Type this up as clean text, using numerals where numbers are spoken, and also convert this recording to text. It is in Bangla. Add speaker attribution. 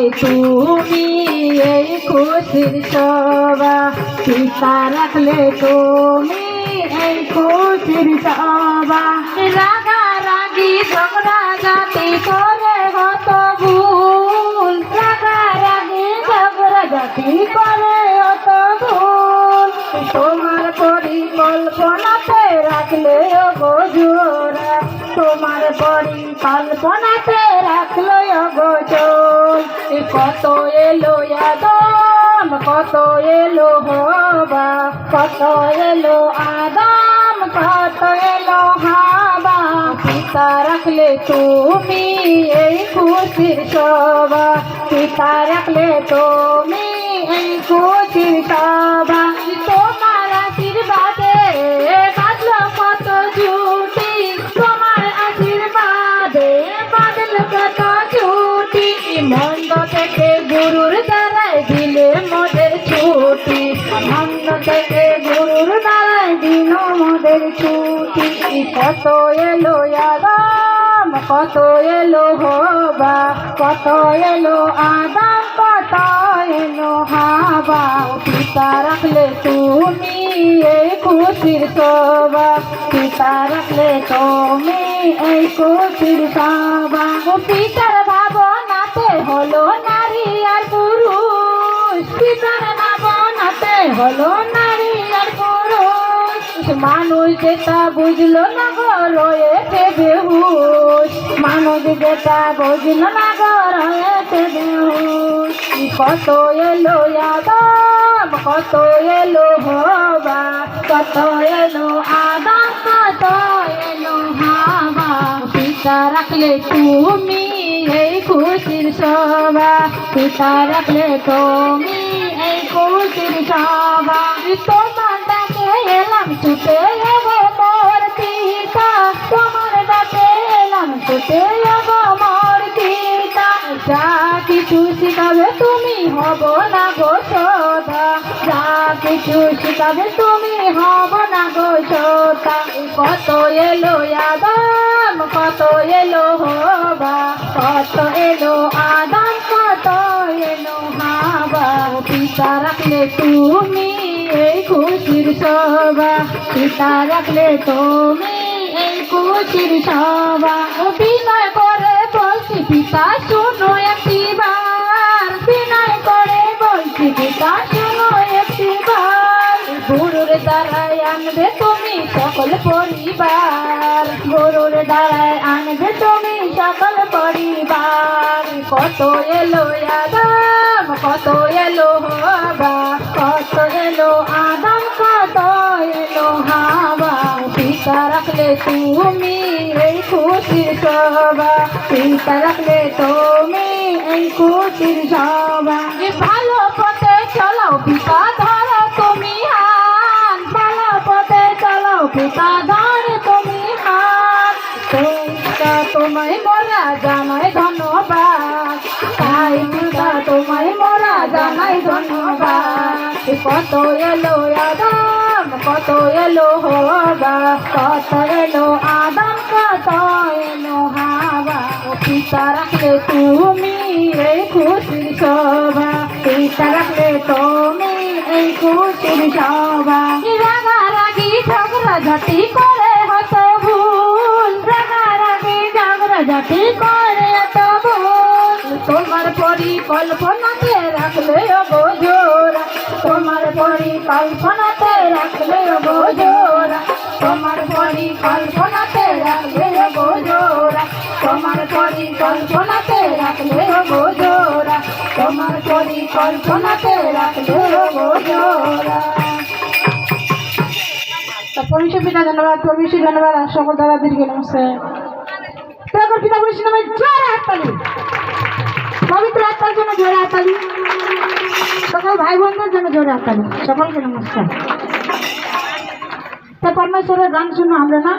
Speaker 1: রাখলে তুমি এই খুশির সভা, পিতা রাখলে তুমি এই খুশির সভা। রাগারাগি ঝগড়া জাতি করে হত ভুল, রাগারাগি ঝগড়া জাতি করে হত ভুল। তোমার পরিকল্পনাতে রাখলে গো জোড়া, তোমার পরিকল্পনাতে রাখলো গো চোর। কত এলো আদম, কত এলো হবা, কত এলো আদম, কত এলো হাবা। পিতা রাখলে তুমি এই খুশির সভা, পিতা রাখলে তুমি এই খুশির সভা। তোমার আশীর্বাদে বাঁধলো কত জুটি, তোমার আশীর্বাদে বাঁধলো কত জুটি। মন্দ থেকে গুরুর দ্বারায় দিলে মোদের ছুটি, মন্দ থেকে গুরুর দ্বারায় দিল মোদের ছুটি। কত এলো আদম, কত এলো হবা, কত এলো আদম, কত এলো হাবা। পিতা রাখলে তুমি এই খুশির সভা, পিতা রাখলে তুমি এই খুশির সভা। পিতার ভাবনাতে হলো নারী আর পুরুষ, পিতার ভাবনাতে হলো নারী আর পুরুষ। মানুষ যেটা বুঝলো না গো রয়েছে বেহুশ, মানুষ যেটা বুঝলো না গো রয়েছে বেহুশ। কত এলো আদম, কত এলো হবা, কত এলো আদম, কত এলো হাবা। পিতা রাখলে তুমি এই খুশির সভা, পিতা রাখলে তুমি এই খুশির সভা। তোমার ডাকে এলাম ছুটে যাবো মোর পিতা, তোমার ডাকে এলাম ছুটে যাবো মোর পিতা। যা কিছু শিখাবে তুমি হব না গো সদা, যা কিছু শিখাবে তুমি হব না গো সদা। কত এলো আদম, কত এলো হবা, কত এলো আদম, কত এলো হাবা। পিতা রাখলে তুমি এই খুশির সভা, পিতা রাখলে তুমি এই খুশির সভা। বিনয় করে বলছি পিতা শুনো একটিবার, বিনয় করে বলছি পিতা শুনো একটিবার। গুরুর দ্বারায় আনবে তুমি সকল পরিবার, গুরুর দ্বারায় আনবে তুমি সকল পরিবার। কত এলো আদম, কত এলো হবা, কত এলো আদম, কত এলো হাবা। পিতা রাখলে তুমি এই খুশির সভা, পিতা রাখলে তুমি এই খুশির সভা। ভালো পথে চলাও পিতা ধরো তুমি হাত, ভালো পথে চলাও পিতা ধরো তুমি হাত। পিতা তোমায় মোরা জানাই ধন্যবাদ, তাই পিতা তোমায় মোরা জানাই ধন্যবাদ। কত এলো আদম, কত এলো হবা, কত এলো আদম, কত এলো হাবা। পিতা রাখলে তুমি এই খুশির সভা, পিতা রাখলে তুমি এই খুশির সভা। রাগারাগি ঝগড়া ঝাঁটি করে হত ভুল, রাগারাগি ঝগড়া ঝাঁটি করে হত ভুল। তোমার পরিকল্পনাতে রাখলে গো জোড়া, তোমার পরিকল্পনাতে রাখলে গো জোড়া, তোমার পরিকল্পনাতে রাখলে গো জোড়া, তোমার পরিকল্পনাতে রাখলে গো জোড়া, তোমার পরিকল্পনাতে রাখলে গো জোড়া। পরমেশ্বর পিতা ধন্যবাদ, পরমেশ্বর ধন্যবাদ, আর সকল দাদাদেরকে নমস্কার। তারপর পিতা পরমেশ্বর নামে জোরে হাততালি, পবিত্র আত্মার জন্য জোরে হাততালি, সকল ভাই বোনদের জন্য জোরে হাততালি, সকলকে নমস্কার। তা পরমেশ্বরের গান শুনো আমরা না।